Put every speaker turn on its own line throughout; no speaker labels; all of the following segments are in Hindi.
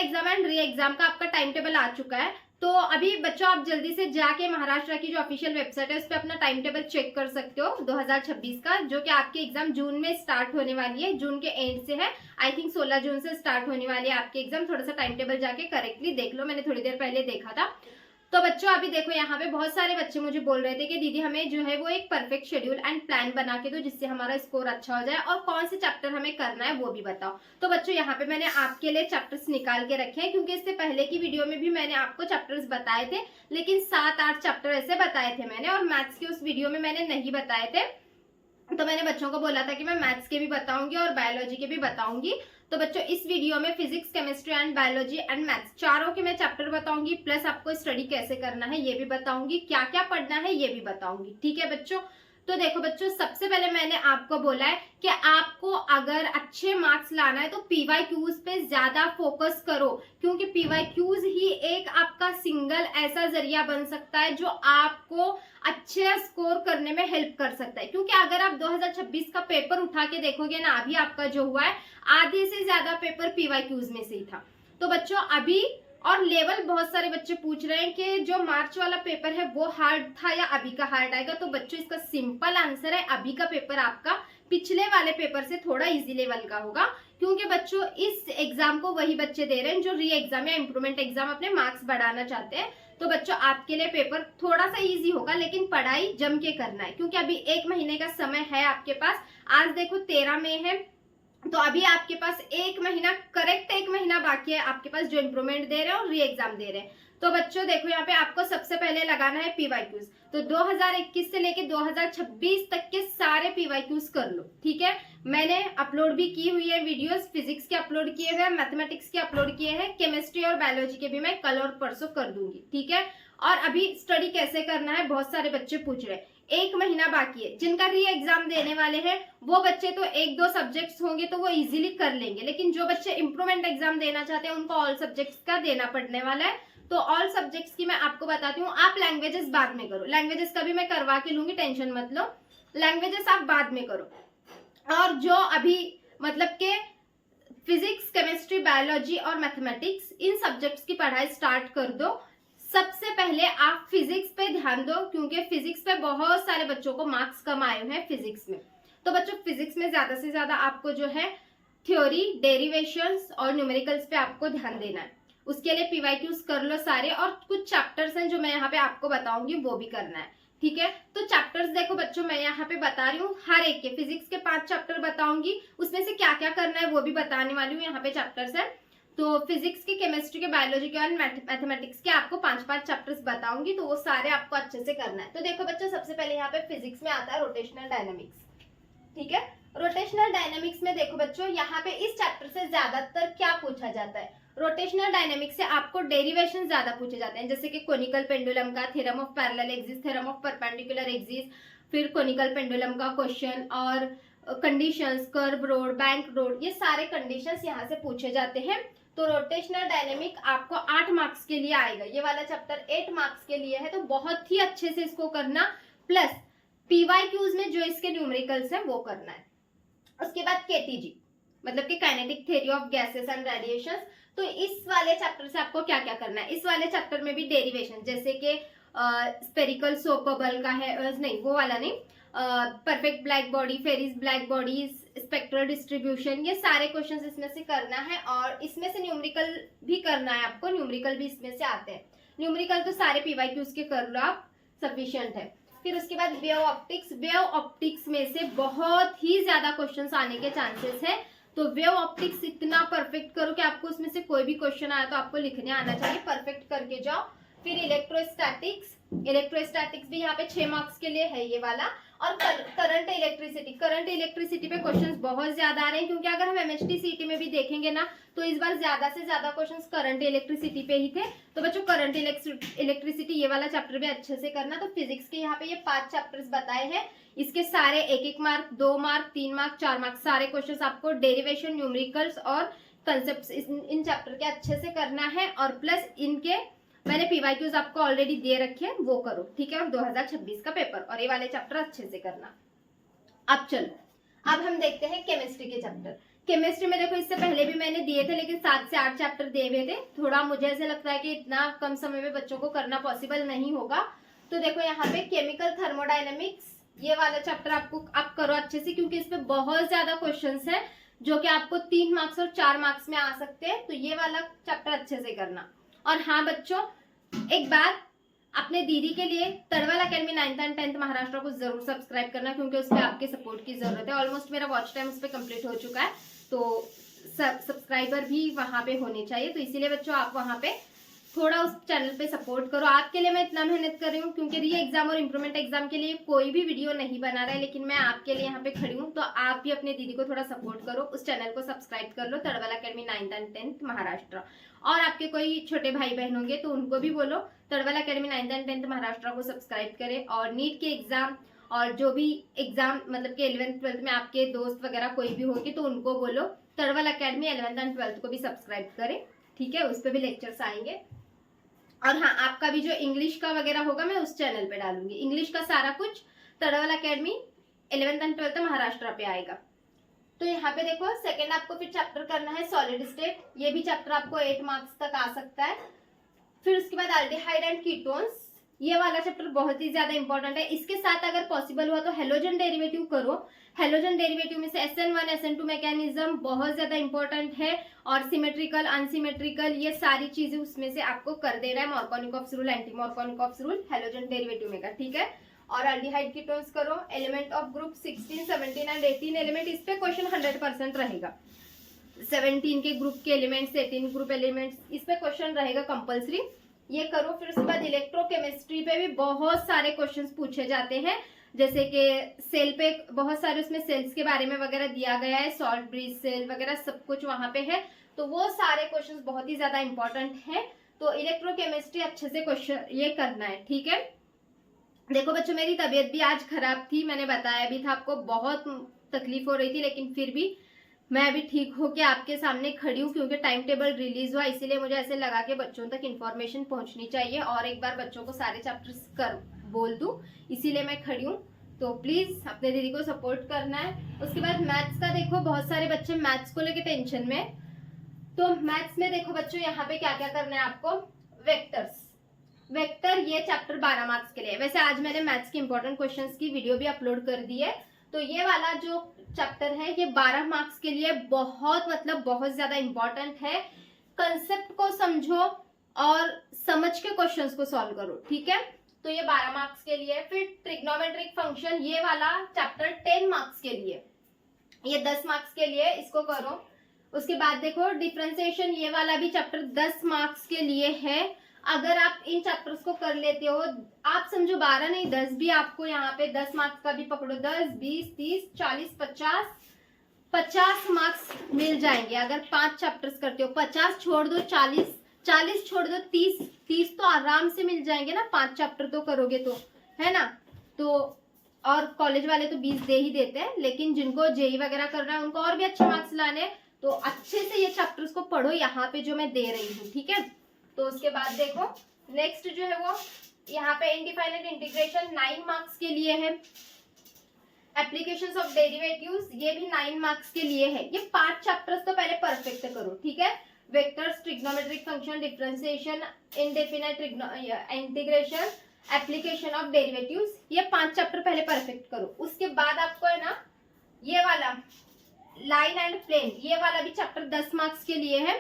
एग्जाम एंड री एग्जाम का आपका टाइम टेबल आ चुका है। तो अभी बच्चों आप जल्दी से जाके महाराष्ट्र की जो ऑफिशियल वेबसाइट है उस पर अपना टाइम टेबल चेक कर सकते हो 2026 का, जो कि आपकी एग्जाम जून में स्टार्ट होने वाली है, जून के एंड से है। आई थिंक 16 जून से स्टार्ट होने वाली है आपकी एग्जाम। थोड़ा सा टाइम टेबल जाके करेक्टली देख लो, मैंने थोड़ी देर पहले देखा था। तो बच्चों अभी देखो यहाँ पे बहुत सारे बच्चे मुझे बोल रहे थे कि दीदी हमें जो है वो एक परफेक्ट शेड्यूल एंड प्लान बना के दो जिससे हमारा स्कोर अच्छा हो जाए, और कौन से चैप्टर हमें करना है वो भी बताओ। तो बच्चों यहाँ पे मैंने आपके लिए चैप्टर्स निकाल के रखे हैं, क्योंकि इससे पहले की वीडियो में भी मैंने आपको चैप्टर्स बताए थे, लेकिन 7-8 चैप्टर ऐसे बताए थे मैंने, और मैथ्स के उस वीडियो में मैंने नहीं बताए थे। तो मैंने बच्चों को बोला था कि मैं मैथ्स के भी बताऊंगी और बायोलॉजी के भी बताऊंगी। तो बच्चों इस वीडियो में physics, chemistry and biology and maths चारों के मैं चैप्टर बताऊंगी, प्लस आपको स्टडी कैसे करना है ये भी बताऊंगी, क्या क्या पढ़ना है ये भी बताऊंगी। ठीक है बच्चों। तो देखो बच्चों, सबसे पहले मैंने आपको बोला है कि आपको अगर अच्छे मार्क्स लाना है तो पीवाईक्यूज पे ज्यादा फोकस करो, क्योंकि पीवाईक्यूज ही एक आपका सिंगल ऐसा जरिया बन सकता है जो आपको अच्छे स्कोर करने में हेल्प कर सकता है। क्योंकि अगर आप 2026 का पेपर उठा के देखोगे ना, अभी आपका जो हुआ है आधे से ज्यादा पेपर पीवाईक्यूज में से ही था। तो बच्चों अभी और लेवल बहुत सारे बच्चे पूछ रहे हैं कि जो मार्च वाला पेपर है वो हार्ड था या अभी का हार्ड आएगा। तो बच्चों इसका सिंपल आंसर है, अभी का पेपर आपका पिछले वाले पेपर से थोड़ा इजी लेवल का होगा, क्योंकि बच्चों इस एग्जाम को वही बच्चे दे रहे हैं जो री एग्जाम या इम्प्रूवमेंट एग्जाम अपने मार्क्स बढ़ाना चाहते हैं। तो बच्चों आपके लिए पेपर थोड़ा सा इजी होगा, लेकिन पढ़ाई जम के करना है, क्योंकि अभी 1 महीने का समय है आपके पास। आज देखो 13 मई है, तो अभी आपके पास 1 महीना, करेक्ट 1 महीना बाकी है आपके पास, जो इम्प्रूवमेंट दे रहे हैं और री एग्जाम दे रहे हैं। तो बच्चों देखो यहाँ पे आपको सबसे पहले लगाना है पीवाईक्यूज। तो 2021 से लेके 2026 तक के सारे पीवाईक्यूज कर लो। ठीक है, मैंने अपलोड भी की हुई है वीडियोस, फिजिक्स के अपलोड किए हुए हैं, मैथमेटिक्स के अपलोड किए हैं, केमिस्ट्री और बायोलॉजी के भी मैं कल और परसों कर दूंगी। ठीक है, और अभी स्टडी कैसे करना है बहुत सारे बच्चे पूछ रहे हैं। 1 महीना बाकी है, जिनका री एग्जाम देने वाले हैं वो बच्चे तो 1-2 सब्जेक्ट्स होंगे तो वो इजीली कर लेंगे, लेकिन जो बच्चे इंप्रूवमेंट एग्जाम देना चाहते हैं उनको ऑल सब्जेक्ट्स का देना पड़ने वाला है। तो ऑल सब्जेक्ट्स की मैं आपको बताती हूँ। आप लैंग्वेजेस बाद में करो, लैंग्वेजेस का भी मैं करवा के लूंगी, टेंशन मत लो, लैंग्वेजेस आप बाद में करो। और जो अभी मतलब के फिजिक्स, केमिस्ट्री, बायोलॉजी और मैथमेटिक्स इन सब्जेक्ट्स की पढ़ाई स्टार्ट कर दो। सबसे पहले आप फिजिक्स पे ध्यान दो, क्योंकि फिजिक्स पे बहुत सारे बच्चों को मार्क्स कम आए हैं फिजिक्स में। तो बच्चों फिजिक्स में ज्यादा से ज्यादा आपको जो है थ्योरी, डेरिवेशंस और न्यूमेरिकल्स पे आपको ध्यान देना है। उसके लिए पीवाईक्यूज कर लो सारे, और कुछ चैप्टर्स हैं जो मैं यहाँ पे आपको बताऊंगी वो भी करना है। ठीक है, तो चैप्टर्स देखो बच्चों मैं यहाँ पे बता रही हूँ, हर एक के फिजिक्स के 5 चैप्टर बताऊंगी, उसमें से क्या क्या करना है वो भी बताने वाली हूँ। यहाँ पे चैप्टर्स है, तो फिजिक्स के, केमिस्ट्री के, बायोलॉजी के और मैथमेटिक्स के आपको 5-5 चैप्टर्स बताऊंगी, तो वो सारे आपको अच्छे से करना है। तो देखो बच्चों सबसे पहले यहाँ पे फिजिक्स में आता है रोटेशनल डायनामिक्स। ठीक है, रोटेशनल डायनामिक्स में देखो बच्चों यहाँ पे इस चैप्टर से ज्यादातर क्या पूछा जाता है, रोटेशनल डायनामिक्स से आपको डेरिवेशन ज्यादा पूछे जाते हैं, जैसे कि कोनिकल पेंडुलम का, theorem of parallel axis, theorem of perpendicular axis, फिर कोनिकल पेंडुलम का क्वेश्चन, और conditions, curve road, bank road, ये सारे कंडीशंस यहाँ से पूछे जाते हैं। तो रोटेशनल डायनेमिक आपको 8 मार्क्स के लिए आएगा, ये वाला चैप्टर 8 मार्क्स के लिए है, तो बहुत ही अच्छे से इसको करना, प्लस पीवाईक्यूज में जो इसके न्यूमेरिकल्स हैं वो करना है। उसके बाद केटीजी मतलब कि kinetic theory of gases and radiations. तो इस वाले चैप्टर से आपको क्या क्या करना है, इस वाले चैप्टर में भी डेरिवेशन, जैसे कि स्पेरिकल सोप बबल का है, नहीं वो वाला नहीं, perfect black body, Ferry's black bodies, spectral distribution, ये सारे क्वेश्चंस इसमें से करना है, और इसमें से न्यूमेरिकल भी करना है आपको, न्यूमेरिकल भी इसमें से आते हैं। न्यूमेरिकल तो सारे पीवाईक्यूज के कर लो आप, सफिशिएंट है। फिर उसके बाद वेव ऑप्टिक्स, वेव ऑप्टिक्स में से बहुत ही ज्यादा क्वेश्चंस आने के चांसेस है, तो वेव ऑप्टिक्स इतना परफेक्ट करो कि आपको उसमें से कोई भी क्वेश्चन आया तो आपको लिखने आना चाहिए, परफेक्ट करके जाओ। फिर इलेक्ट्रोस्टैटिक्स, इलेक्ट्रोस्टैटिक्स भी यहाँ पे 6 मार्क्स के लिए है ये वाला, और करंट इलेक्ट्रिसिटी, करंट इलेक्ट्रिसिटी पे क्वेश्चंस बहुत ज्यादा आ रहे हैं, क्योंकि अगर हम एमएचटी सीटी में भी देखेंगे ना तो इस बार ज्यादा से ज्यादा क्वेश्चंस करंट इलेक्ट्रिसिटी पे ही थे। तो बच्चों करंट इलेक्ट्रिसिटी ये वाला चैप्टर भी अच्छे से करना। तो फिजिक्स के यहाँ पे ये 5 चैप्टर्स बताए हैं, इसके सारे 1-1 मार्क, 2 मार्क, 3 मार्क, 4 मार्क, सारे क्वेश्चंस आपको डेरिवेशन, न्यूमेरिकल्स और कंसेप्ट इन चैप्टर के अच्छे से करना है, और प्लस इनके मैंने पीवाईक्यूज आपको ऑलरेडी दे रखे हैं वो करो। ठीक है, और 2026 का पेपर, और ये वाले चैप्टर अच्छे से करना। अब चलो, अब हम देखते हैं केमिस्ट्री के चैप्टर। केमिस्ट्री में देखो इससे पहले भी मैंने दिए थे, लेकिन 7 से 8 चैप्टर दिए हुए थे। थोड़ा मुझे ऐसे लगता है कि इतना कम समय में बच्चों को करना पॉसिबल नहीं होगा। तो देखो यहाँ पे केमिकल थर्मोडायनेमिक्स, ये वाला चैप्टर आप करो अच्छे से, क्योंकि इस पे बहुत ज्यादा क्वेश्चंस हैं जो कि आपको 3 मार्क्स और 4 मार्क्स में आ सकते हैं। तो ये वाला चैप्टर अच्छे से करना। और हाँ बच्चों, एक बात, अपने दीदी के लिए तड़वल academy 9th and 10th Maharashtra को जरूर सब्सक्राइब करना, क्योंकि उस पर आपके सपोर्ट की जरूरत है। ऑलमोस्ट मेरा वॉच टाइम उस पर कंप्लीट हो चुका है, तो सब्सक्राइबर भी वहां पे होने चाहिए। तो इसीलिए बच्चों आप वहां पे थोड़ा उस चैनल पे सपोर्ट करो। आपके लिए मैं इतना मेहनत कर रही हूँ, क्योंकि री एग्जाम और इम्प्रूवमेंट एग्जाम के लिए कोई भी वीडियो नहीं बना रहा है, लेकिन मैं आपके लिए यहाँ पे खड़ी हूँ। तो आप भी अपने दीदी को थोड़ा सपोर्ट करो, उस चैनल को सब्सक्राइब कर लो, Tadwal academy 9th and 10th Maharashtra. और आपके कोई छोटे भाई बहन होंगे तो उनको भी बोलो तड़वल academy 9th and 10th Maharashtra को सब्सक्राइब करें। और नीट के एग्जाम और जो भी एग्जाम मतलब कि 11th 12th में आपके दोस्त वगैरह कोई भी होगी तो उनको बोलो तड़वल अकेडमी 11th एंड 12th को भी सब्सक्राइब करें, ठीक है। उस पर भी लेक्चर्स आएंगे। और हाँ, आपका भी जो इंग्लिश का वगैरह होगा मैं उस चैनल पे डालूंगी। इंग्लिश का सारा कुछ तड़वल academy 11th and 12th Maharashtra पे आएगा। तो यहाँ पे देखो सेकंड आपको फिर चैप्टर करना है सॉलिड स्टेट। ये भी चैप्टर आपको 8 मार्क्स तक आ सकता है। फिर उसके बाद एल्डिहाइड एंड कीटोन्स, ये वाला चैप्टर बहुत ही ज्यादा इंपॉर्टेंट है। इसके साथ अगर पॉसिबल हुआ तो हेलोजन डेरिवेटिव करो। हेलोजन डेरिवेटिव में से SN1 SN2 मैकेनिज्म बहुत ज्यादा इंपॉर्टेंट है, और सिमेट्रिकल अनसिमेट्रिकल ये सारी चीजें उसमें से आपको कर देना है। Markovnikov's rule, anti Markovnikov's rule halogen derivative में का, ठीक है। और एल्डिहाइड कीटोन्स करो। Element of group 16, 17 and 18 element, इस पे क्वेश्चन 100% रहेगा। 17 के ग्रुप के एलिमेंट्स, 18 ग्रुप एलिमेंट्स, इस पे क्वेश्चन रहेगा कंपल्सरी, ये करो। फिर उसके बाद इलेक्ट्रोकेमिस्ट्री पे भी बहुत सारे क्वेश्चंस पूछे जाते हैं, जैसे कि सेल पे बहुत सारे उसमें सेल्स के बारे में वगैरह दिया गया है, सॉल्ट ब्रिज सेल वगैरह सब कुछ वहां पे है। तो वो सारे क्वेश्चंस बहुत ही ज्यादा इंपॉर्टेंट है। तो इलेक्ट्रोकेमिस्ट्री अच्छे से क्वेश्चन ये करना है, ठीक है। देखो बच्चों, मेरी तबीयत भी आज खराब थी, मैंने बताया भी था आपको, बहुत तकलीफ हो रही थी, लेकिन फिर भी मैं अभी ठीक होके आपके सामने खड़ी हूँ, क्योंकि टाइम टेबल रिलीज हुआ, इसीलिए मुझे ऐसे लगा कि बच्चों तक इन्फॉर्मेशन पहुंचनी चाहिए और एक बार बच्चों को सारे चैप्टर्स कर बोल दूं, इसीलिए मैं खड़ी हूँ। तो प्लीज अपने दीदी को सपोर्ट करना है। उसके बाद मैथ्स का देखो, बहुत सारे बच्चे मैथ्स को लेके टेंशन में। तो मैथ्स में देखो बच्चों, यहाँ पे क्या क्या करना है आपको। वेक्टर्स, वेक्टर ये चैप्टर 12 मार्क्स के लिए। वैसे आज मैंने मैथ्स के इंपॉर्टेंट क्वेश्चंस की वीडियो भी अपलोड कर दी है। तो ये वाला जो चैप्टर है ये 12 मार्क्स के लिए बहुत मतलब बहुत ज्यादा इंपॉर्टेंट है। कंसेप्ट को समझो और समझ के क्वेश्चंस को सॉल्व करो, ठीक है। तो ये 12 मार्क्स के लिए। फिर ट्रिग्नोमेट्रिक फंक्शन, ये वाला चैप्टर 10 मार्क्स के लिए, ये 10 मार्क्स के लिए, इसको करो। उसके बाद देखो डिफरेंशिएशन, ये वाला भी चैप्टर 10 मार्क्स के लिए है। अगर आप इन चैप्टर्स को कर लेते हो, आप समझो 12 नहीं 10 भी आपको यहाँ पे 10 मार्क्स का भी पकड़ो, 10, 20, 30, 40, 50 मार्क्स मिल जाएंगे अगर 5 चैप्टर्स करते हो। 50 छोड़ दो, 40 छोड़ दो, 30 तो आराम से मिल जाएंगे ना, 5 चैप्टर तो करोगे तो, है ना। तो और कॉलेज वाले तो 20 दे ही देते हैं, लेकिन जिनको जेई वगैरह करना है उनको और भी अच्छे मार्क्स लाने, तो अच्छे से ये चैप्टर्स को पढ़ो यहाँ पे जो मैं दे रही हूँ, ठीक है। तो उसके बाद देखो नेक्स्ट जो है वो यहाँ पे इनडिफाइनेट इंटीग्रेशन 9 मार्क्स के लिए है। एप्लीकेशंस ऑफ डेरिवेटिव्स, ये भी 9 मार्क्स के लिए है। ये 5 चैप्टर्स तो पहले परफेक्ट करो, ठीक है। Vectors, trigonometric function, differentiation, indefinite integration, application of derivatives, ये 5 चैप्टर पहले परफेक्ट करो। उसके बाद आपको है ना ये वाला लाइन एंड प्लेन, ये वाला भी चैप्टर 10 मार्क्स के लिए है,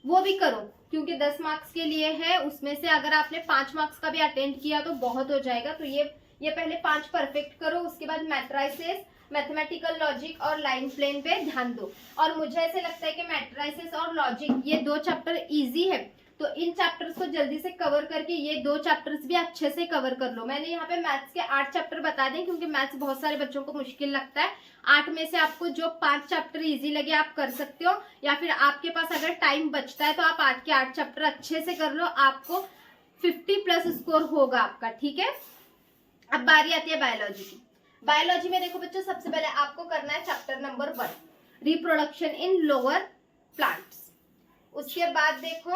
वो भी करो, क्योंकि 10 मार्क्स के लिए है। उसमें से अगर आपने 5 मार्क्स का भी अटेंड किया तो बहुत हो जाएगा। तो ये पहले 5 परफेक्ट करो। उसके बाद मैट्राइसेस, मैथमेटिकल लॉजिक और लाइन प्लेन पे ध्यान दो। और मुझे ऐसे लगता है कि मैट्राइसेस और लॉजिक ये 2 चैप्टर इजी है, तो इन चैप्टर्स को जल्दी से कवर करके ये 2 चैप्टर्स भी अच्छे से कवर कर लो। मैंने यहाँ पे मैथ्स के 8 चैप्टर बता दें, क्योंकि मैथ्स बहुत सारे बच्चों को मुश्किल लगता है। 8 में से आपको जो 5 चैप्टर इजी लगे आप कर सकते हो, या फिर आपके पास अगर टाइम बचता है तो आप 8 के 8 चैप्टर अच्छे से कर लो, आपको 50+ स्कोर होगा आपका, ठीक है। अब बारी आती है बायोलॉजी की। बायोलॉजी में देखो बच्चों, सबसे पहले आपको करना है चैप्टर नंबर 1, रिप्रोडक्शन इन लोअर प्लांट्स। उसके बाद देखो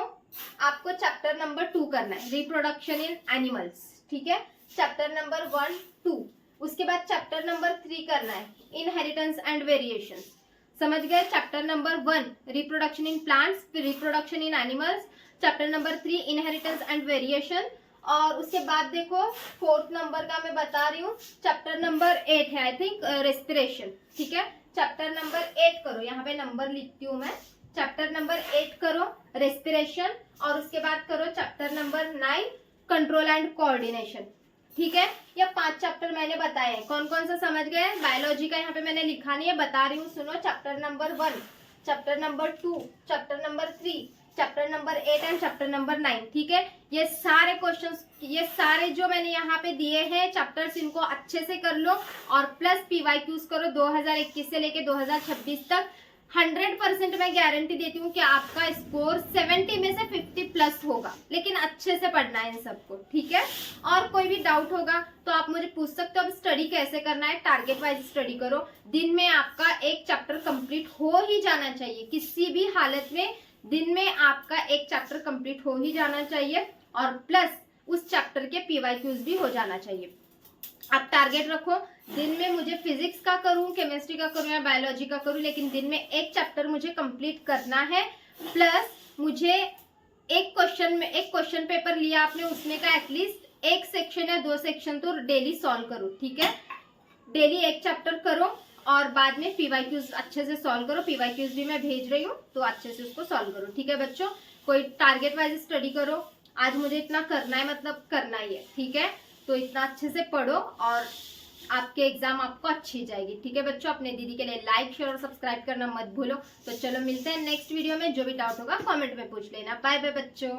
आपको चैप्टर नंबर 2 करना है, रिप्रोडक्शन इन एनिमल्स, ठीक है। Chapter number 1, 2। उसके बाद चैप्टर नंबर 3 करना है, इनहेरिटेंस एंड वेरिएशंस। समझ गए। Chapter number 1 reproduction in plants, फिर reproduction in animals, chapter number 3 inheritance and variation, और उसके बाद देखो 4th नंबर का मैं बता रही हूँ, चैप्टर नंबर 8 है आई थिंक रेस्पिरेशन। ठीक है, चैप्टर नंबर 8 करो, यहाँ पे नंबर लिखती हूँ मैं, चैप्टर नंबर 8 करो रेस्पिरेशन, और उसके बाद करो chapter number 9 control and coordination. ठीक है, ये 5 चैप्टर मैंने बताए हैं, कौन कौन सा समझ गए। बायोलॉजी का यहाँ पे मैंने लिखा नहीं है, बता रही हूँ, सुनो। Chapter number 1, chapter number 2, chapter number 3, chapter number 8 and chapter number 9। ठीक है, ये सारे क्वेश्चंस, ये सारे जो मैंने यहाँ पे दिए हैं चैप्टर्स, इनको अच्छे से कर लो, और प्लस पीवाईक्यूज करो 2021 से लेके 2026 तक। 100% मैं गारंटी देती हूँ कि आपका स्कोर 70 में से 50 प्लस होगा, लेकिन अच्छे से पढ़ना है इन सबको। ठीक है, और कोई भी डाउट होगा तो आप मुझे पूछ सकते हो। अब स्टडी कैसे करना है, टारगेट वाइज स्टडी करो। दिन में आपका एक चैप्टर कंप्लीट हो ही जाना चाहिए, किसी भी हालत में दिन में आपका एक चैप्टर कंप्लीट हो ही जाना चाहिए, और प्लस उस चैप्टर के पीवाईक्यूज भी हो जाना चाहिए। आप टारगेट रखो, दिन में मुझे फिजिक्स का करूं, केमिस्ट्री का करूं या बायोलॉजी का करूं, लेकिन दिन में एक चैप्टर मुझे कंप्लीट करना है। प्लस मुझे एक क्वेश्चन पेपर लिया आपने, उसमें का एटलीस्ट एक सेक्शन या 2 सेक्शन तो डेली सॉल्व करो। ठीक है, डेली एक चैप्टर करो, और बाद में पीवाईक्यूज अच्छे से सॉल्व करो। पीवाईक्यूज भी मैं भेज रही हूँ, तो अच्छे से उसको सॉल्व करो। ठीक है बच्चों, कोई टारगेट वाइज स्टडी करो। आज मुझे इतना करना है, मतलब करना ही है। ठीक है, तो इतना अच्छे से पढ़ो और आपके एग्जाम आपको अच्छी जाएगी। ठीक है बच्चों, अपने दीदी के लिए लाइक शेयर और सब्सक्राइब करना मत भूलो। तो चलो मिलते हैं नेक्स्ट वीडियो में, जो भी डाउट होगा कमेंट में पूछ लेना। बाय बाय बच्चों।